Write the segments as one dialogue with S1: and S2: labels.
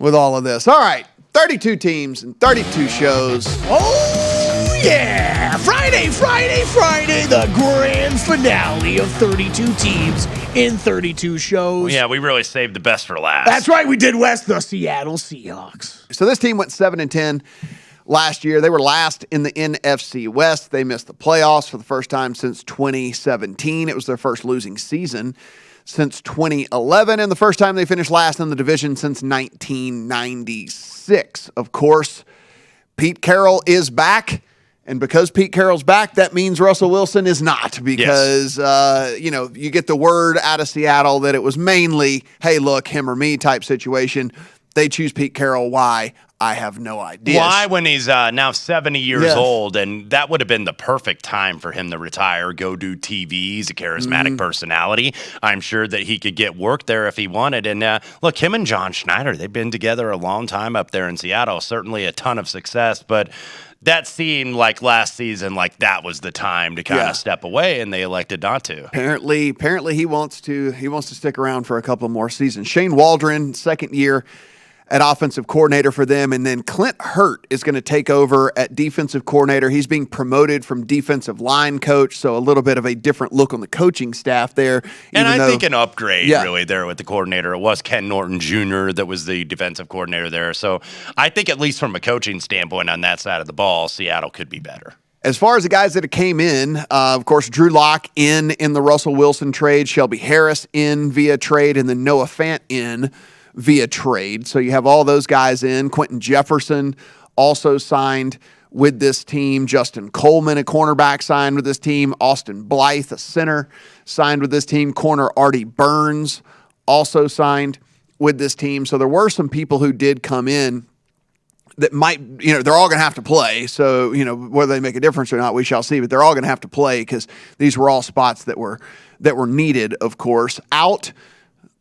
S1: with all of this. All right, 32 teams and 32 shows.
S2: Oh, yeah. Friday, the grand finale of 32 teams in 32 shows.
S3: Yeah, we really saved the best for last.
S2: That's right, we did, Wes, the Seattle Seahawks.
S1: So this team went 7-10 last year. They were last in the NFC West. They missed the playoffs for the first time since 2017. It was their first losing season since 2011, and the first time they finished last in the division since 1996. Of course, Pete Carroll is back, and because Pete Carroll's back, that means Russell Wilson is not, because, you get the word out of Seattle that it was mainly, hey, look, him or me type situation. They choose Pete Carroll. Why? I have no idea.
S3: Why, when he's now 70 years old, and that would have been the perfect time for him to retire, go do TV. He's a charismatic personality. I'm sure that he could get work there if he wanted. And look, him and John Schneider, they've been together a long time up there in Seattle. Certainly a ton of success, but that seemed like last season, like that was the time to kind of step away, and they elected not to.
S1: Apparently he wants to stick around for a couple more seasons. Shane Waldron, second year at offensive coordinator for them, and then Clint Hurt is going to take over at defensive coordinator. He's being promoted from defensive line coach, so a little bit of a different look on the coaching staff there.
S3: And I think an upgrade really there with the coordinator. It was Ken Norton Jr. that was the defensive coordinator there. So I think at least from a coaching standpoint on that side of the ball, Seattle could be better.
S1: As far as the guys that came in, of course, Drew Lock in the Russell Wilson trade, Shelby Harris in via trade, and then Noah Fant in via trade. So you have all those guys in. Quentin Jefferson also signed with this team. Justin Coleman, a cornerback, signed with this team. Austin Blythe, a center, signed with this team. Corner Artie Burns also signed with this team. So there were some people who did come in that might, they're all going to have to play. So, whether they make a difference or not, we shall see. But they're all going to have to play because these were all spots that were needed, of course. Out.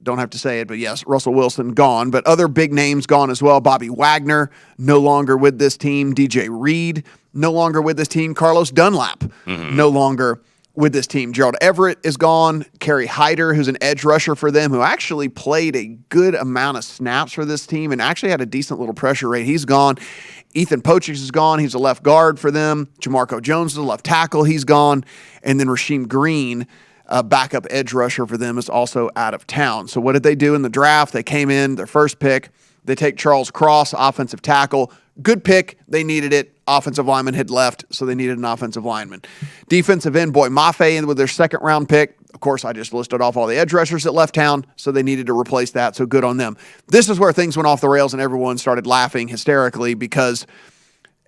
S1: Don't have to say it, but yes, Russell Wilson gone. But other big names gone as well. Bobby Wagner, no longer with this team. DJ Reed, no longer with this team. Carlos Dunlap, no longer with this team. Gerald Everett is gone. Kerry Hyder, who's an edge rusher for them, who actually played a good amount of snaps for this team and actually had a decent little pressure rate. He's gone. Ethan Pochix is gone. He's a left guard for them. Jamarco Jones is a left tackle. He's gone. And then Rasheem Green, backup edge rusher for them, is also out of town. So what did they do in the draft? They came in, their first pick. They take Charles Cross, offensive tackle. Good pick. They needed it. Offensive lineman had left, so they needed an offensive lineman. Defensive end, Boy Mafe with their second-round pick. Of course, I just listed off all the edge rushers that left town, so they needed to replace that, so good on them. This is where things went off the rails and everyone started laughing hysterically, because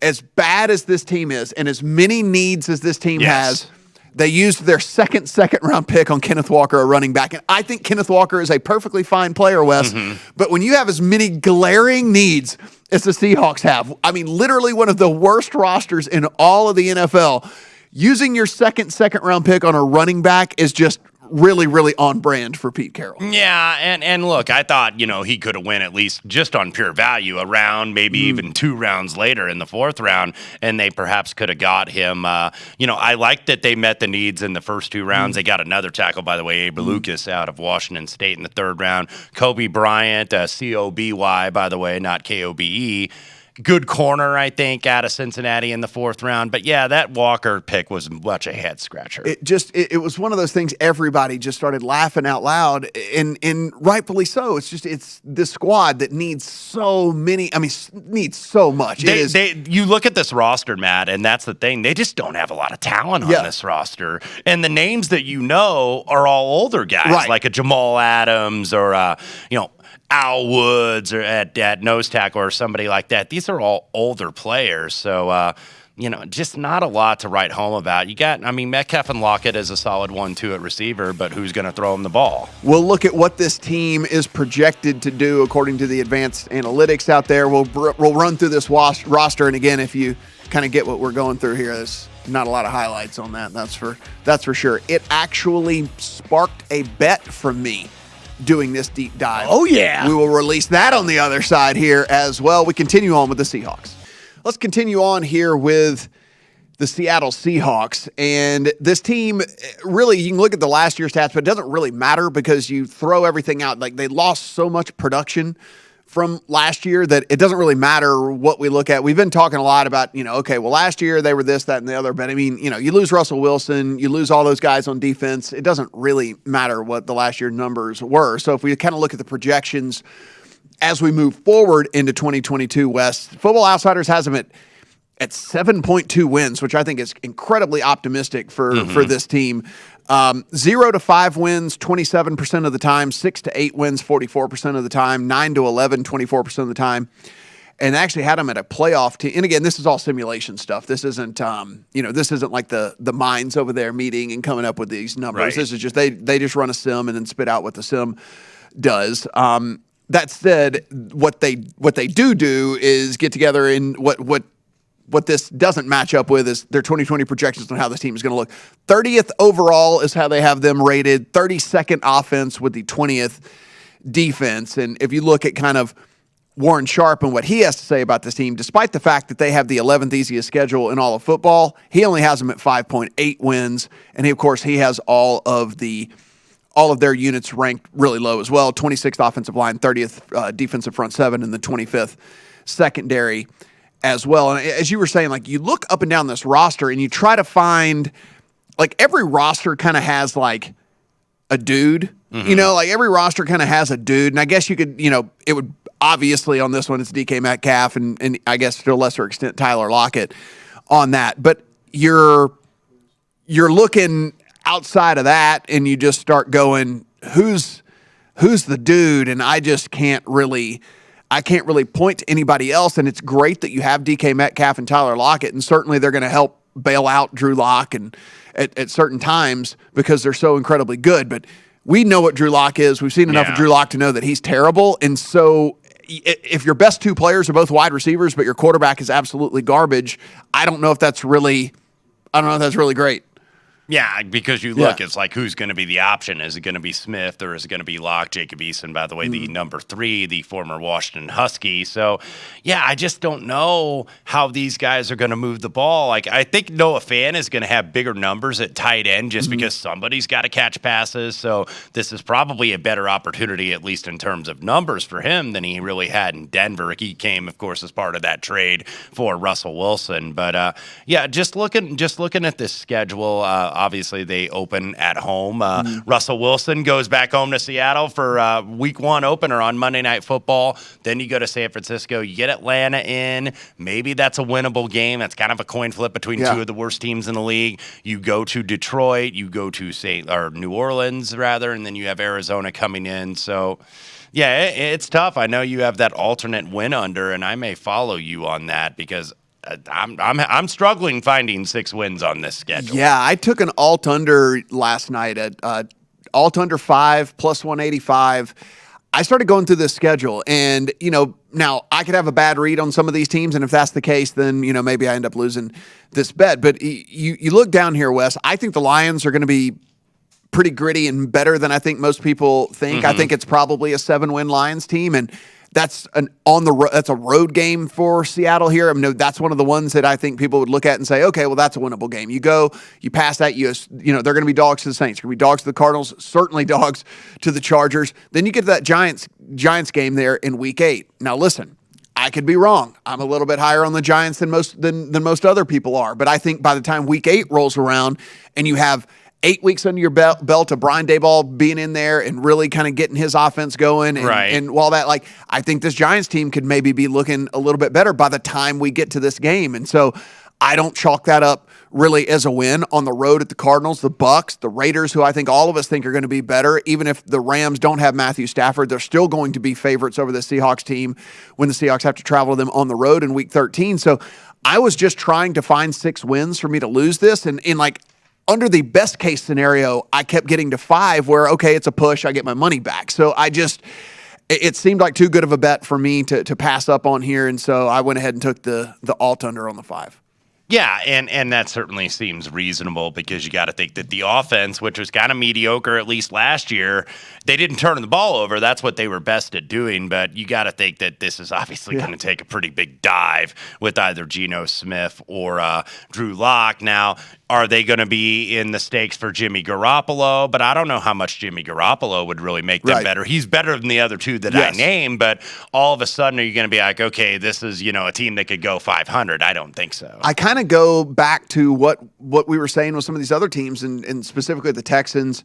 S1: as bad as this team is and as many needs as this team has, they used their second-round pick on Kenneth Walker, a running back. And I think Kenneth Walker is a perfectly fine player, Wes. But when you have as many glaring needs as the Seahawks have, I mean, literally one of the worst rosters in all of the NFL, using your second-round pick on a running back is just really, really on brand for Pete Carroll.
S3: Yeah, and look, I thought, he could have went at least just on pure value a round, maybe even 2 rounds later in the 4th round, and they perhaps could have got him. I like that they met the needs in the first 2 rounds. They got another tackle, by the way, Abe Lucas out of Washington State in the 3rd round. Kobe Bryant, C-O-B-Y, by the way, not K-O-B-E. Good corner, I think, out of Cincinnati in the 4th round. But yeah, that Walker pick was much a head scratcher.
S1: It was one of those things everybody just started laughing out loud, and rightfully so. It's this squad that needs so much.
S3: You look at this roster, Matt, and that's the thing. They just don't have a lot of talent on this roster. And the names that are all older guys, like a Jamal Adams or Al Woods or at nose tackle or somebody like that. These are all older players, so just not a lot to write home about. You got, Metcalf and Lockett is a solid 1-2 at receiver, but who's going to throw him the ball?
S1: We'll look at what this team is projected to do according to the advanced analytics out there. We'll run through this roster, and again, if you kind of get what we're going through here, there's not a lot of highlights on that. That's for sure. It actually sparked a bet from me doing this deep dive.
S2: Oh, yeah.
S1: We will release that on the other side here as well. We continue on with the Seahawks. Let's continue on here with the Seattle Seahawks. And this team, really, you can look at the last year's stats, but it doesn't really matter because you throw everything out. Like, they lost so much production from last year that it doesn't really matter what we look at. We've been talking a lot about, okay, well, last year they were this, that, and the other. But, I mean, you lose Russell Wilson, you lose all those guys on defense. It doesn't really matter what the last year numbers were. So if we kind of look at the projections as we move forward into 2022, Wes, Football Outsiders has them at 7.2 wins, which I think is incredibly optimistic for this team. 0 to 5 wins, 27% of the time. 6 to 8 wins, 44% of the time. 9 to 11, 24% of the time. And actually had them at a playoff team. And again, this is all simulation stuff. This isn't, this isn't like the minds over there meeting and coming up with these numbers.
S3: Right.
S1: This is just they just run a sim and then spit out what the sim does. That said, what they do is get together in what this doesn't match up with is their 2020 projections on how this team is going to look. 30th overall is how they have them rated. 32nd offense with the 20th defense. And if you look at kind of Warren Sharp and what he has to say about this team, despite the fact that they have the 11th easiest schedule in all of football, he only has them at 5.8 wins. And of course, he has all of their units ranked really low as well. 26th offensive line, 30th defensive front seven, and the 25th secondary as well. And as you were saying, like, you look up and down this roster and you try to find, like, every roster kind of has like a dude, like every roster kind of has a dude. And I guess you could, it would obviously on this one, it's DK Metcalf and I guess to a lesser extent, Tyler Lockett on that. But you're looking outside of that and you just start going, who's the dude? And I just can't really point to anybody else. And it's great that you have DK Metcalf and Tyler Lockett, and certainly they're going to help bail out Drew Lock and at certain times because they're so incredibly good. But we know what Drew Lock is. We've seen enough of Drew Lock to know that he's terrible. And so if your best two players are both wide receivers, but your quarterback is absolutely garbage, I don't know if that's really great.
S3: Yeah, because you look, it's like, who's going to be the option? Is it going to be Smith or is it going to be Locke? Jacob Eason, by the way, the number 3, the former Washington Husky. So, yeah, I just don't know how these guys are going to move the ball. Like, I think Noah Fant is going to have bigger numbers at tight end just because somebody's got to catch passes. So this is probably a better opportunity, at least in terms of numbers for him, than he really had in Denver. He came, of course, as part of that trade for Russell Wilson. But, just looking at this schedule, obviously, they open at home. Russell Wilson goes back home to Seattle for week 1 opener on Monday Night Football. Then you go to San Francisco. You get Atlanta in. Maybe that's a winnable game. That's kind of a coin flip between two of the worst teams in the league. You go to Detroit. You go to New Orleans, rather, and then you have Arizona coming in. So, yeah, it's tough. I know you have that alternate win under, and I may follow you on that because I'm struggling finding 6 wins on this schedule.
S1: Yeah, I took an alt under last night at alt under 5 plus 185. I started going through this schedule, and now I could have a bad read on some of these teams, and if that's the case, then maybe I end up losing this bet. But you look down here, Wes. I think the Lions are going to be pretty gritty and better than I think most people think. I think it's probably a 7-win Lions team, and that's that's a road game for Seattle here. I mean, that's one of the ones that I think people would look at and say, okay, well, that's a winnable game. You pass that, they're going to be dogs to the Saints. They're going to be dogs to the Cardinals, certainly dogs to the Chargers. Then you get to that Giants game there in week 8. Now, listen, I could be wrong. I'm a little bit higher on the Giants than most other people are. But I think by the time week 8 rolls around and you have 8 weeks under your belt of Brian Daboll being in there and really kind of getting his offense going. And while that, I think this Giants team could maybe be looking a little bit better by the time we get to this game. And so I don't chalk that up really as a win on the road at the Cardinals, the Bucks, the Raiders, who I think all of us think are going to be better. Even if the Rams don't have Matthew Stafford, they're still going to be favorites over the Seahawks team when the Seahawks have to travel to them on the road in week 13. So I was just trying to find 6 wins for me to lose this. And under the best case scenario, I kept getting to 5 where, okay, it's a push, I get my money back. So it seemed like too good of a bet for me to pass up on here. And so I went ahead and took the alt under on the 5.
S3: Yeah, and that certainly seems reasonable because you got to think that the offense, which was kind of mediocre at least last year, they didn't turn the ball over. That's what they were best at doing. But you got to think that this is obviously going to take a pretty big dive with either Geno Smith or Drew Lock. Now, are they going to be in the stakes for Jimmy Garoppolo? But I don't know how much Jimmy Garoppolo would really make them better. He's better than the other two that I named, but all of a sudden are you going to be like, okay, this is, a team that could go 500? I don't think so.
S1: I kind of go back to what we were saying with some of these other teams, and specifically the Texans,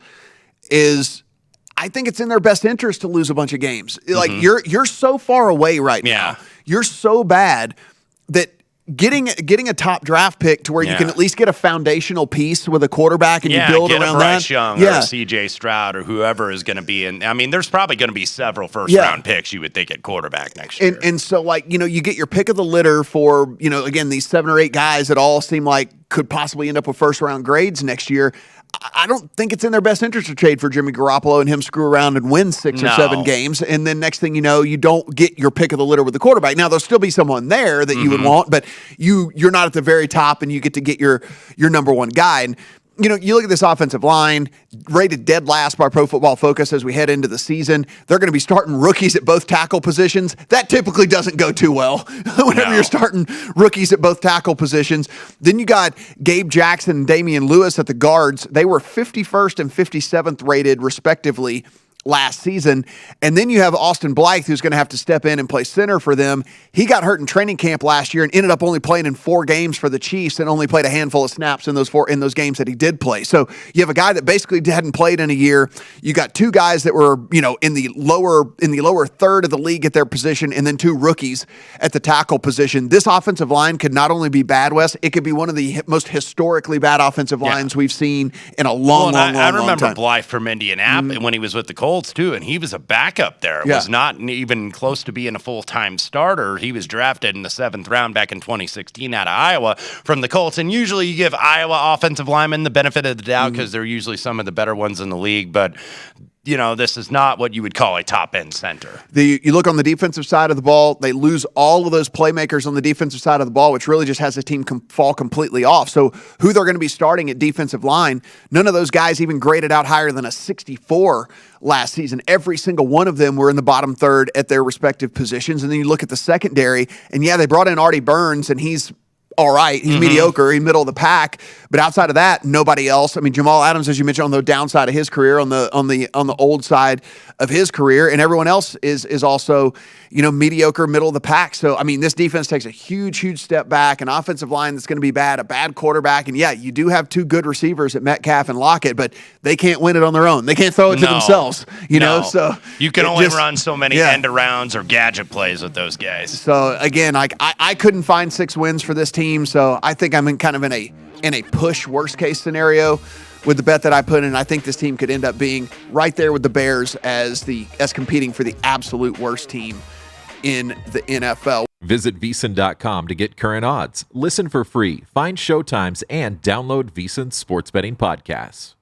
S1: is I think it's in their best interest to lose a bunch of games. Like you're so far away right now. You're so bad that getting a top draft pick to where you can at least get a foundational piece with a quarterback and you build around
S3: a Bryce
S1: that.
S3: Young or a C.J. Stroud or whoever is going to be in. I mean, there's probably going to be several first-round picks, you would think, at quarterback next year.
S1: And so, you get your pick of the litter for, again, these 7 or 8 guys that all seem like could possibly end up with first-round grades next year. I don't think it's in their best interest to trade for Jimmy Garoppolo and him screw around and win 6 or 7 games. And then next thing you know, you don't get your pick of the litter with the quarterback. Now, there'll still be someone there that you would want, but you're not at the very top and you get to get your number one guy. And, you look at this offensive line, rated dead last by Pro Football Focus as we head into the season. They're going to be starting rookies at both tackle positions. That typically doesn't go too well whenever you're starting rookies at both tackle positions. Then you got Gabe Jackson and Damian Lewis at the guards. They were 51st and 57th rated, respectively, last season. And then you have Austin Blythe, who's going to have to step in and play center for them. He got hurt in training camp last year and ended up only playing in 4 games for the Chiefs and only played a handful of snaps in those games that he did play. So you have a guy that basically hadn't played in a year. You got 2 guys that were, in the lower third of the league at their position, and then 2 rookies at the tackle position. This offensive line could not only be bad, Wes, it could be one of the most historically bad offensive lines we've seen in a long time.
S3: I remember Blythe from Indianapolis when he was with the Colts too, and he was a backup there. Was not even close to being a full-time starter. He was drafted in the 7th round back in 2016 out of Iowa from the Colts, and usually you give Iowa offensive linemen the benefit of the doubt because they're usually some of the better ones in the league, but this is not what you would call a top-end center.
S1: You look on the defensive side of the ball, they lose all of those playmakers on the defensive side of the ball, which really just has the team fall completely off. So who they're going to be starting at defensive line, none of those guys even graded out higher than a 64 last season. Every single one of them were in the bottom third at their respective positions. And then you look at the secondary, and they brought in Artie Burns, and he's all right. He's mediocre. He's middle of the pack. But outside of that, nobody else. I mean, Jamal Adams, as you mentioned, on the downside of his career, on the old side of his career, and everyone else is also, mediocre, middle of the pack. So, I mean, this defense takes a huge step back. An offensive line that's going to be bad, a bad quarterback, and you do have 2 good receivers at Metcalf and Lockett, but they can't win it on their own. They can't throw it to themselves. So
S3: you can only run so many end arounds or gadget plays with those guys.
S1: So again, I couldn't find 6 wins for this team. So I think I'm in a push worst case scenario with the bet that I put in. I think this team could end up being right there with the Bears as competing for the absolute worst team in the NFL.
S4: Visit VSiN.com to get current odds, listen for free, find showtimes, and download VSiN sports betting podcasts.